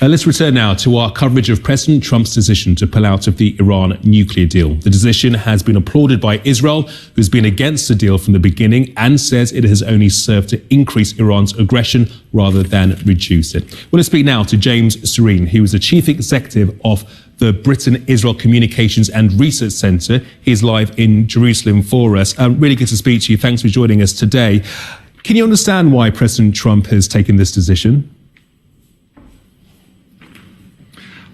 Let's return now to our coverage of President Trump's decision to pull out of the Iran nuclear deal. The decision has been applauded by Israel, who's been against the deal from the beginning and says it has only served to increase Iran's aggression rather than reduce it. Well, let's speak now to James Sorene, who is the chief executive of the Britain-Israel Communications and Research Centre. He's live in Jerusalem for us. Really good to speak to you. Thanks for joining us today. Can you understand why President Trump has taken this decision?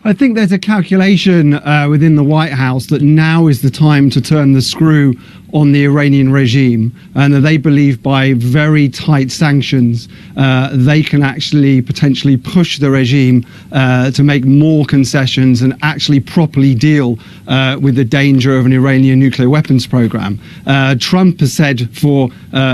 I think there's a calculation within the White House that now is the time to turn the screw on the Iranian regime, and that they believe by very tight sanctions they can actually potentially push the regime to make more concessions and actually properly deal with the danger of an Iranian nuclear weapons program. Trump has said for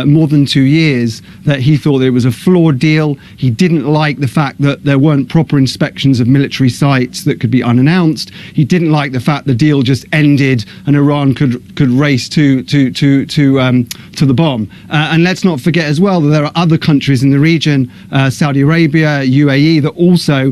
more than 2 years that he thought that it was a flawed deal. He didn't like the fact that there weren't proper inspections of military sites that could be unannounced. He didn't like the fact the deal just ended and Iran could race to the bomb. And let's not forget as well that there are other countries in the region, Saudi Arabia, UAE, that also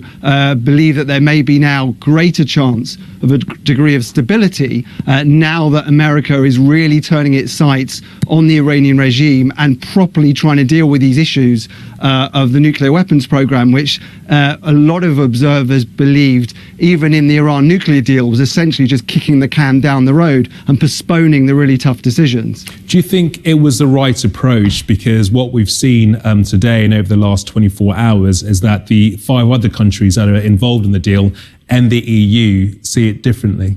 believe that there may be now greater chance of a degree of stability now that America is really turning its sights on the Iranian regime and properly trying to deal with these issues of the nuclear weapons program, which a lot of observers believed, even in the Iran nuclear deal, was essentially just kicking the can down the road and postponing the really tough decisions. Do you think it was the right approach? Because what we've seen today and over the last 24 hours is that the 5 other countries that are involved in the deal and the EU see it differently.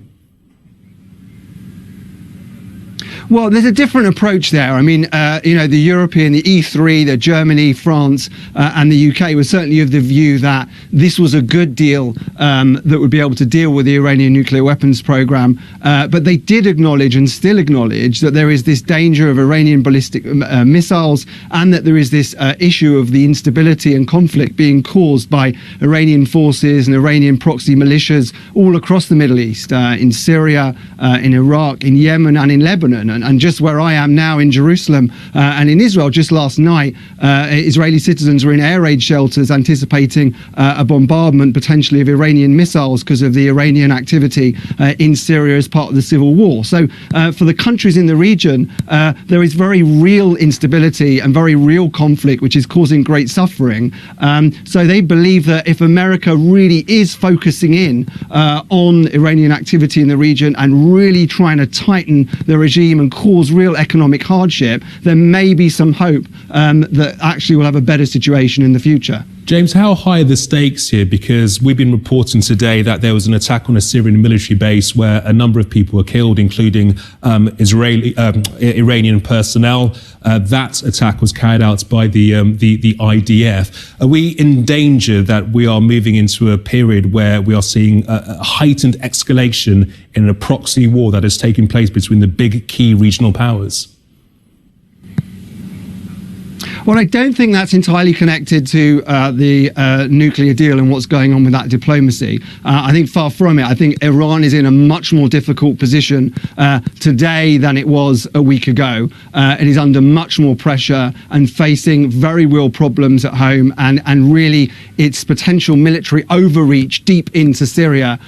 Well, there's a different approach there. I mean, the European, the E3, the Germany, France, and the UK were certainly of the view that this was a good deal that would be able to deal with the Iranian nuclear weapons program. But they did acknowledge and still acknowledge that there is this danger of Iranian ballistic missiles, and that there is this issue of the instability and conflict being caused by Iranian forces and Iranian proxy militias all across the Middle East, in Syria, in Iraq, in Yemen, and in Lebanon. And just where I am now in Jerusalem and in Israel, just last night, Israeli citizens were in air raid shelters anticipating a bombardment potentially of Iranian missiles because of the Iranian activity in Syria as part of the civil war. So for the countries in the region, there is very real instability and very real conflict, which is causing great suffering. So they believe that if America really is focusing in on Iranian activity in the region and really trying to tighten the regime and cause real economic hardship, there may be some hope that actually we'll have a better situation in the future. James, how high are the stakes here? Because we've been reporting today that there was an attack on a Syrian military base where a number of people were killed, including Iranian personnel. That attack was carried out by the IDF. Are we in danger that we are moving into a period where we are seeing a heightened escalation in a proxy war that is taking place between the big key regional powers? Well, I don't think that's entirely connected to the nuclear deal and what's going on with that diplomacy. I think far from it. I think Iran is in a much more difficult position today than it was a week ago. It is under much more pressure and facing very real problems at home, and really its potential military overreach deep into Syria,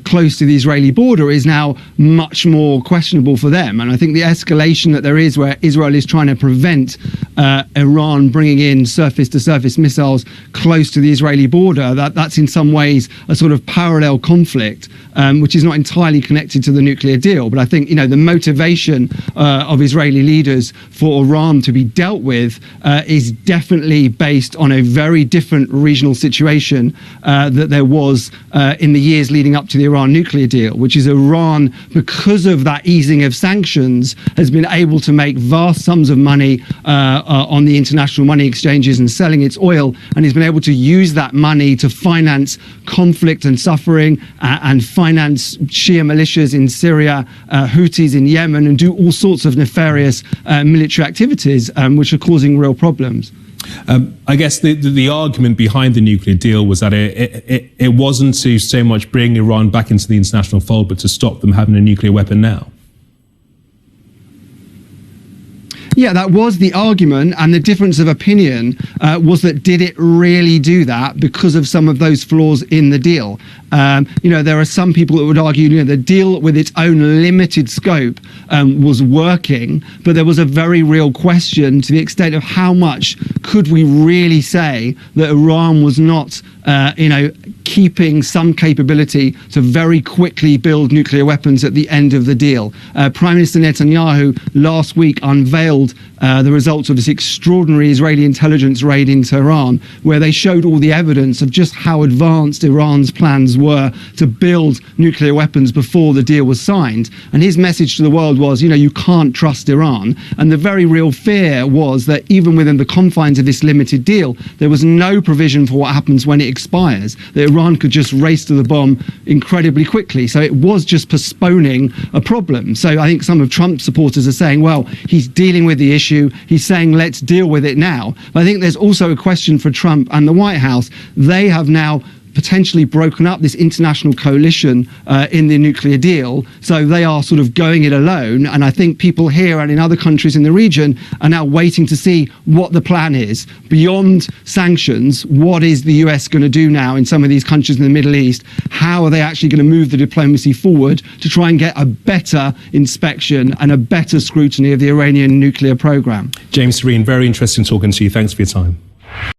close to the Israeli border, is now much more questionable for them. And I think the escalation that there is, where Israel is trying to prevent Iran bringing in surface-to-surface missiles close to the Israeli border, that's in some ways a sort of parallel conflict, which is not entirely connected to the nuclear deal. But I think, the motivation of Israeli leaders for Iran to be dealt with is definitely based on a very different regional situation that there was in the years leading up to the Iran nuclear deal, which is Iran, because of that easing of sanctions, has been able to make vast sums of money on the international money exchanges and selling its oil, and has been able to use that money to finance conflict and suffering and finance Shia militias in Syria, Houthis in Yemen, and do all sorts of nefarious military activities which are causing real problems. I guess the argument behind the nuclear deal was that it wasn't to so much bring Iran back into the international fold, but to stop them having a nuclear weapon now. Yeah, that was the argument, and the difference of opinion was that did it really do that because of some of those flaws in the deal? There are some people that would argue, the deal with its own limited scope was working, but there was a very real question to the extent of how much could we really say that Iran was not, keeping some capability to very quickly build nuclear weapons at the end of the deal. Prime Minister Netanyahu last week unveiled the results of this extraordinary Israeli intelligence raid in Tehran, where they showed all the evidence of just how advanced Iran's plans were to build nuclear weapons before the deal was signed. And his message to the world was, you can't trust Iran. And the very real fear was that even within the confines of this limited deal, there was no provision for what happens when it expires, that Iran could just race to the bomb incredibly quickly. So it was just postponing a problem. So I think some of Trump's supporters are saying, well, he's dealing with the issue. He's saying, let's deal with it now. But I think there's also a question for Trump and the White House. They have now potentially broken up this international coalition in the nuclear deal. So they are sort of going it alone. And I think people here and in other countries in the region are now waiting to see what the plan is. Beyond sanctions, what is the US going to do now in some of these countries in the Middle East? How are they actually going to move the diplomacy forward to try and get a better inspection and a better scrutiny of the Iranian nuclear program? James Sorene, very interesting talking to you. Thanks for your time.